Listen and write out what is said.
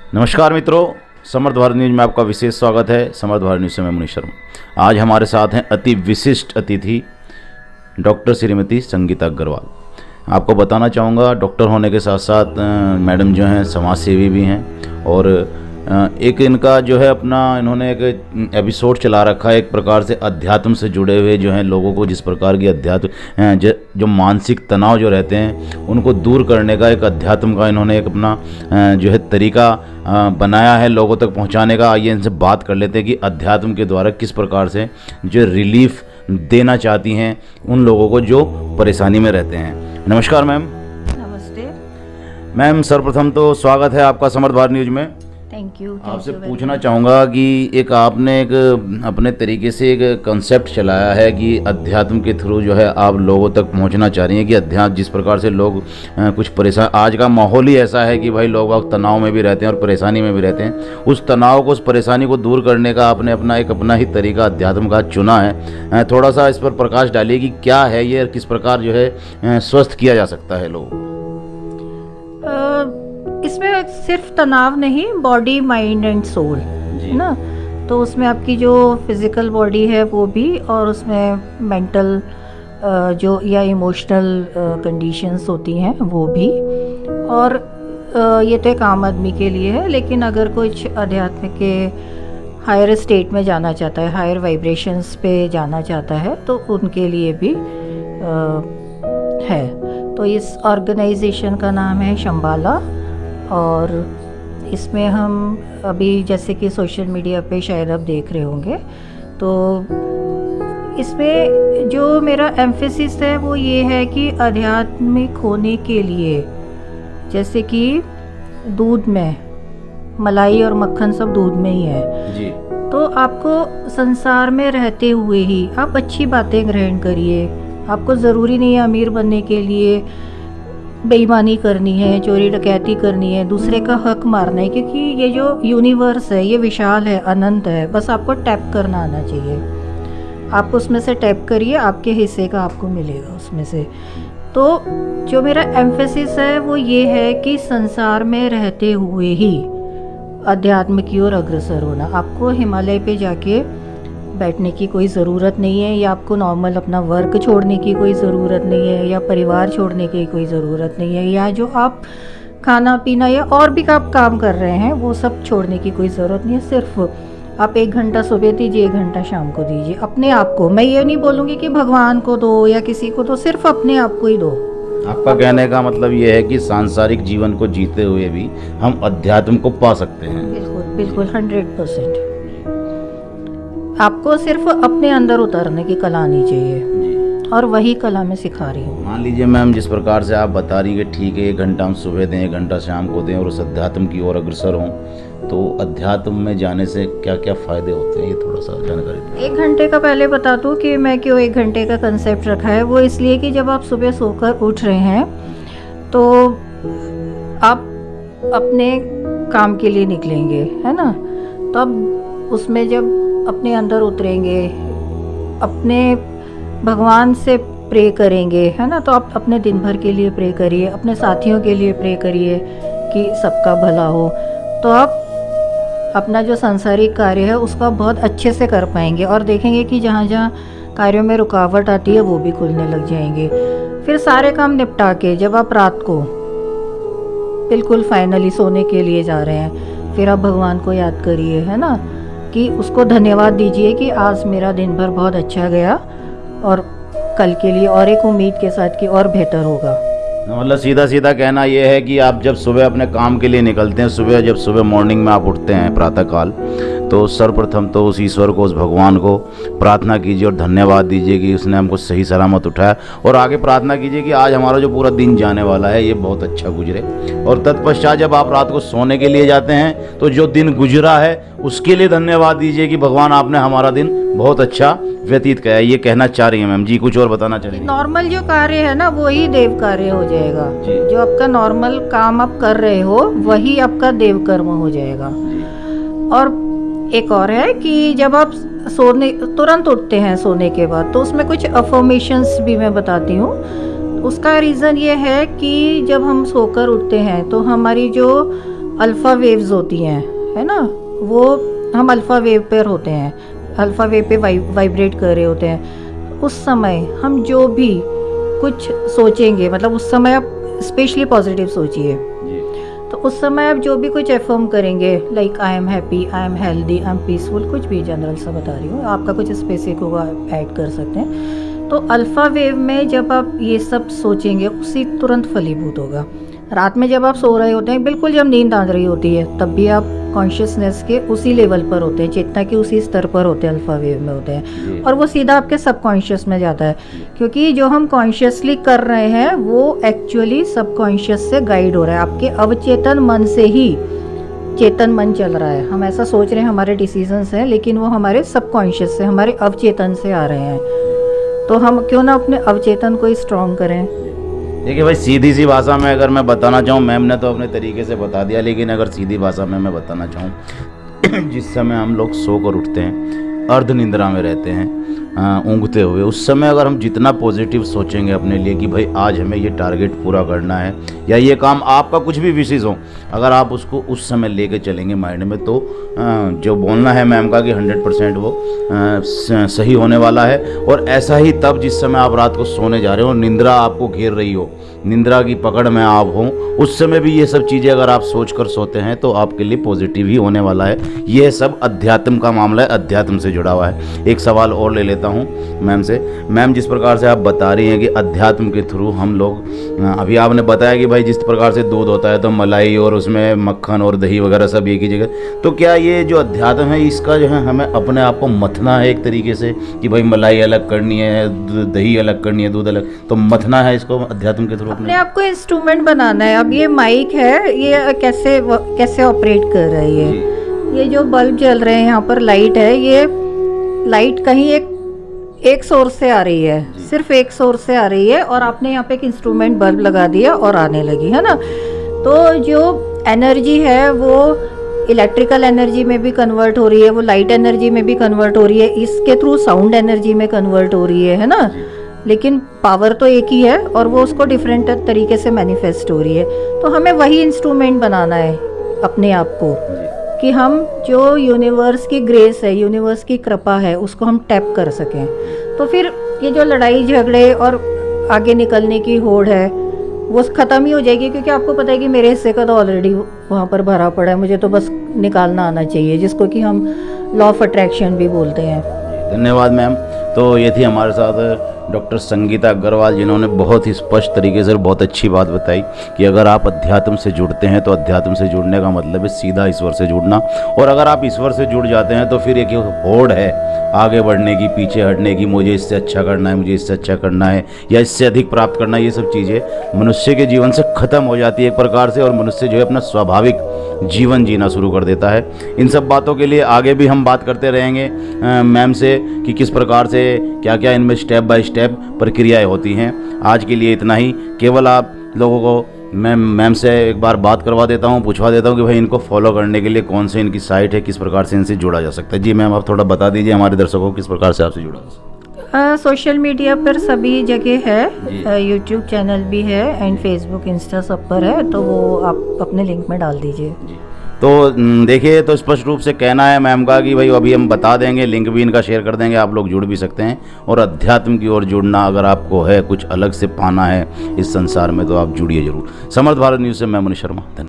नमस्कार मित्रों, समर्थ भारत न्यूज में आपका विशेष स्वागत है। समर्थ भारत न्यूज से मैं मुनीश शर्मा। आज हमारे साथ हैं अति विशिष्ट अतिथि डॉक्टर श्रीमती संगीता अग्रवाल। आपको बताना चाहूँगा, डॉक्टर होने के साथ साथ मैडम जो हैं समाज सेवी भी हैं और एक इनका जो है अपना इन्होंने एक एपिसोड चला रखा है, एक प्रकार से अध्यात्म से जुड़े हुए जो हैं लोगों को जिस प्रकार की अध्यात्म जो मानसिक तनाव जो रहते हैं उनको दूर करने का एक अध्यात्म का इन्होंने एक अपना जो है तरीका बनाया है लोगों तक पहुंचाने का। आइए इनसे बात कर लेते हैं कि अध्यात्म के द्वारा किस प्रकार से जो रिलीफ देना चाहती हैं उन लोगों को जो परेशानी में रहते हैं। नमस्कार मैम। नमस्ते मैम, सर्वप्रथम तो स्वागत है आपका समर्थ भारत न्यूज में। Thank you. आपसे पूछना चाहूँगा कि एक आपने एक अपने तरीके से एक कंसेप्ट चलाया है कि अध्यात्म के थ्रू जो है आप लोगों तक पहुंचना चाह रही हैं कि अध्यात्म जिस प्रकार से लोग कुछ परेशान, आज का माहौल ही ऐसा है कि भाई लोग अब तनाव में भी रहते हैं और परेशानी में भी रहते हैं, उस तनाव को उस परेशानी को दूर करने का आपने अपना ही तरीका अध्यात्म का चुना है। थोड़ा सा इस पर प्रकाश डालिए कि क्या है ये, किस प्रकार जो है स्वस्थ किया जा सकता है लोग। इसमें सिर्फ तनाव नहीं, बॉडी माइंड एंड सोल है ना, तो उसमें आपकी जो फिज़िकल बॉडी है वो भी, और उसमें मेंटल जो या इमोशनल कंडीशंस होती हैं वो भी। और ये तो एक आम आदमी के लिए है, लेकिन अगर कुछ अध्यात्म के हायर स्टेट में जाना चाहता है, हायर वाइब्रेशंस पे जाना चाहता है, तो उनके लिए भी है। तो इस ऑर्गेनाइजेशन का नाम है शंबाला, और इसमें हम अभी जैसे कि सोशल मीडिया पे शायद आप देख रहे होंगे, तो इसमें जो मेरा एम्फेसिस है वो ये है कि आध्यात्मिक होने के लिए, जैसे कि दूध में मलाई और मक्खन सब दूध में ही है जी, तो आपको संसार में रहते हुए ही आप अच्छी बातें ग्रहण करिए। आपको ज़रूरी नहीं है अमीर बनने के लिए बेईमानी करनी है, चोरी डकैती करनी है, दूसरे का हक मारना है, क्योंकि ये जो यूनिवर्स है ये विशाल है, अनंत है। बस आपको टैप करना आना चाहिए। आप उसमें से टैप करिए, आपके हिस्से का आपको मिलेगा उसमें से। तो जो मेरा एम्फेसिस है वो ये है कि संसार में रहते हुए ही अध्यात्म की ओर अग्रसर होना। आपको हिमालय पे जाके बैठने की कोई ज़रूरत नहीं है, या आपको नॉर्मल अपना वर्क छोड़ने की कोई ज़रूरत नहीं है, या परिवार छोड़ने की कोई ज़रूरत नहीं है, या जो आप खाना पीना या और भी आप काम कर रहे हैं वो सब छोड़ने की कोई ज़रूरत नहीं है। सिर्फ आप 1 घंटा सुबह दीजिए, 1 घंटा शाम को दीजिए अपने आप को। मैं ये नहीं बोलूँगी कि भगवान को दो या किसी को दो, सिर्फ अपने आप को ही दो। आपका कहने का मतलब ये है कि सांसारिक जीवन को जीते हुए भी हम अध्यात्म को पा सकते हैं। बिल्कुल बिल्कुल 100%। आपको सिर्फ अपने अंदर उतरने की कला आनी चाहिए, और वही कला मैं सिखा रही हूँ। मान लीजिए मैम, जिस प्रकार से आप बता रही है कि ठीक है 1 घंटा हम सुबह दें, 1 घंटा शाम को दें और उस अध्यात्म की ओर अग्रसर हों, तो अध्यात्म में जाने से क्या क्या फ़ायदे होते हैं, ये थोड़ा सा जानकारी दें। 1 घंटे का पहले बता दूँ कि मैं क्यों 1 घंटे का कंसेप्ट रखा है। वो इसलिए कि जब आप सुबह सोकर उठ रहे हैं तो आप अपने काम के लिए निकलेंगे, है ना, तो अब उसमें जब अपने अंदर उतरेंगे, अपने भगवान से प्रे करेंगे, है ना, तो आप अपने दिन भर के लिए प्रे करिए, अपने साथियों के लिए प्रे करिए कि सबका भला हो। तो आप अपना जो सांसारिक कार्य है उसको आप बहुत अच्छे से कर पाएंगे, और देखेंगे कि जहाँ जहाँ कार्यों में रुकावट आती है वो भी खुलने लग जाएंगे। फिर सारे काम निपटा के जब आप रात को बिल्कुल फाइनली सोने के लिए जा रहे हैं, फिर आप भगवान को याद करिए, है ना, कि उसको धन्यवाद दीजिए कि आज मेरा दिन भर बहुत अच्छा गया, और कल के लिए और एक उम्मीद के साथ कि और बेहतर होगा। मतलब सीधा सीधा कहना ये है कि आप जब सुबह अपने काम के लिए निकलते हैं, सुबह मॉर्निंग में आप उठते हैं प्रातःकाल, तो सर्वप्रथम तो उस ईश्वर को, उस भगवान को प्रार्थना कीजिए और धन्यवाद दीजिए कि उसने हमको सही सलामत उठाया, और आगे प्रार्थना कीजिए कि आज हमारा जो पूरा दिन जाने वाला है ये बहुत अच्छा गुजरे। और तत्पश्चात जब आप रात को सोने के लिए जाते हैं तो जो दिन गुजरा है उसके लिए धन्यवाद दीजिए कि भगवान आपने हमारा दिन बहुत अच्छा व्यतीत किया है। ये कहना चाह रही हैं मैम जी, कुछ और बताना चाह रही हैं? नॉर्मल जो कार्य है ना वही देव कार्य हो जाएगा। जो आपका नॉर्मल काम आप कर रहे हो वही आपका देव कर्म हो जाएगा। और एक और है कि जब आप सोने तुरंत उठते हैं सोने के बाद, तो उसमें कुछ अफर्मेशंस भी मैं बताती हूँ। उसका रीज़न ये है कि जब हम सोकर उठते हैं तो हमारी जो अल्फ़ा वेव्स होती हैं, है ना, वो हम अल्फ़ा वेव पर होते हैं, अल्फ़ा वेव पे वाइब्रेट कर रहे होते हैं। उस समय हम जो भी कुछ सोचेंगे, मतलब उस समय आप स्पेशली पॉजिटिव सोचिए, तो उस समय आप जो भी कुछ एफर्म करेंगे, like I am happy, I am healthy, I am peaceful, कुछ भी जनरल सा बता रही हूँ, आपका कुछ स्पेसिफिक होगा ऐड कर सकते हैं। तो अल्फ़ा वेव में जब आप ये सब सोचेंगे उसी तुरंत फलीभूत होगा। रात में जब आप सो रहे होते हैं, बिल्कुल जब नींद आ रही होती है, तब भी आप कॉन्शियसनेस के उसी लेवल पर होते हैं, चेतना के उसी स्तर पर होते हैं, अल्फ़ा वेव में होते हैं, और वो सीधा आपके सबकॉन्शियस में जाता है, क्योंकि जो हम कॉन्शियसली कर रहे हैं वो एक्चुअली सबकॉन्शियस से गाइड हो रहा है, आपके अवचेतन मन से ही चेतन मन चल रहा है। हम ऐसा सोच रहे हैं हमारे डिसीजंस हैं, लेकिन वो हमारे सबकॉन्शियस से, हमारे अवचेतन से आ रहे हैं। तो हम क्यों ना अपने अवचेतन को स्ट्रॉन्ग करें। देखिए भाई, सीधी सी भाषा में अगर मैं बताना चाहूँ, मैम ने तो अपने तरीके से बता दिया, लेकिन अगर सीधी भाषा में मैं बताना चाहूँ जिस समय हम लोग सो कर उठते हैं, अर्ध निंद्रा में रहते हैं, ऊँघते हुए, उस समय अगर हम जितना पॉजिटिव सोचेंगे अपने लिए कि भाई आज हमें ये टारगेट पूरा करना है, या ये काम आपका कुछ भी विशेष हो, अगर आप उसको उस समय लेके चलेंगे माइंड में, तो जो बोलना है मैम का कि 100% वो सही होने वाला है। और ऐसा ही तब जिस समय आप रात को सोने जा रहे हो, निंद्रा आपको घेर रही हो, निंद्रा की पकड़ में आप हो, उस समय भी ये सब चीज़ें अगर आप सोच कर सोते हैं तो आपके लिए पॉजिटिव ही होने वाला है। ये सब अध्यात्म का मामला है, अध्यात्म से जुड़ा हुआ है। एक सवाल और ले लेता हूँ मैम से। मैम, जिस प्रकार से आप बता रही हैं कि अध्यात्म के थ्रू हम लोग, अभी आपने बताया कि भाई जिस प्रकार से दूध होता है तो मलाई और उसमें मक्खन और दही वगैरह सब एक ही जगह, तो क्या ये जो अध्यात्म है इसका जो है हमें अपने आप को मथना है एक तरीके से कि भाई मलाई अलग करनी है, दही अलग करनी है, दूध अलग, तो मथना है इसको अध्यात्म के थ्रू अपने आप को इंस्ट्रूमेंट बनाना है। अब ये माइक है, ये कैसे ऑपरेट कर रहा है, ये जो बल्ब जल रहे हैं, यहाँ पर लाइट है, ये लाइट कहीं एक सोर्स से आ रही है, सिर्फ एक सोर्स से आ रही है, और आपने यहाँ पे एक इंस्ट्रूमेंट बल्ब लगा दिया और आने लगी, है ना। तो जो एनर्जी है वो इलेक्ट्रिकल एनर्जी में भी कन्वर्ट हो रही है, वो लाइट एनर्जी में भी कन्वर्ट हो रही है, इसके थ्रू साउंड एनर्जी में कन्वर्ट हो रही है ना। लेकिन पावर तो एक ही है और वो उसको डिफरेंट तरीके से मैनिफेस्ट हो रही है। तो हमें वही इंस्ट्रूमेंट बनाना है अपने आप को, कि हम जो यूनिवर्स की ग्रेस है, यूनिवर्स की कृपा है, उसको हम टैप कर सकें। तो फिर ये जो लड़ाई झगड़े और आगे निकलने की होड़ है वो ख़त्म ही हो जाएगी, क्योंकि आपको पता है कि मेरे हिस्से का तो ऑलरेडी वहाँ पर भरा पड़ा है, मुझे तो बस निकालना आना चाहिए, जिसको कि हम लॉ ऑफ अट्रैक्शन भी बोलते हैं। धन्यवाद मैम। तो ये थी हमारे साथ डॉक्टर संगीता अग्रवाल, जिन्होंने बहुत ही स्पष्ट तरीके से बहुत अच्छी बात बताई कि अगर आप अध्यात्म से जुड़ते हैं तो अध्यात्म से जुड़ने का मतलब है सीधा ईश्वर से जुड़ना, और अगर आप ईश्वर से जुड़ जाते हैं तो फिर एक होड़ है आगे बढ़ने की, पीछे हटने की, मुझे इससे अच्छा करना है, मुझे इससे अच्छा करना है, या इससे अधिक प्राप्त करना है, ये सब चीज़ें मनुष्य के जीवन से ख़त्म हो जाती है एक प्रकार से, और मनुष्य जो है अपना स्वाभाविक जीवन जीना शुरू कर देता है। इन सब बातों के लिए आगे भी हम बात करते रहेंगे मैम से कि किस प्रकार से क्या क्या इनमें स्टेप बाय स्टेप प्रक्रियाएं होती हैं। आज के लिए इतना ही। केवल आप लोगों को मैं मैम से एक बार बात करवा देता हूँ, पूछवा देता हूँ कि भाई इनको फॉलो करने के लिए कौन से इनकी साइट है, किस प्रकार से इनसे जुड़ा जा सकता है। जी मैम, आप थोड़ा बता दीजिए हमारे दर्शकों को किस प्रकार से आपसे जुड़ा जा सकता है। सोशल मीडिया पर सभी जगह है, यूट्यूब चैनल भी है एंड फेसबुक इंस्टा सब पर है, तो वो आप अपने लिंक में डाल दीजिए। तो देखिए, तो स्पष्ट रूप से कहना है मैम का कि भाई अभी हम बता देंगे, लिंक भी इनका शेयर कर देंगे, आप लोग जुड़ भी सकते हैं। और अध्यात्म की ओर जुड़ना, अगर आपको है कुछ अलग से पाना है इस संसार में, तो आप जुड़िए जरूर। समर्थ भारत न्यूज़ से मैं मनीष शर्मा।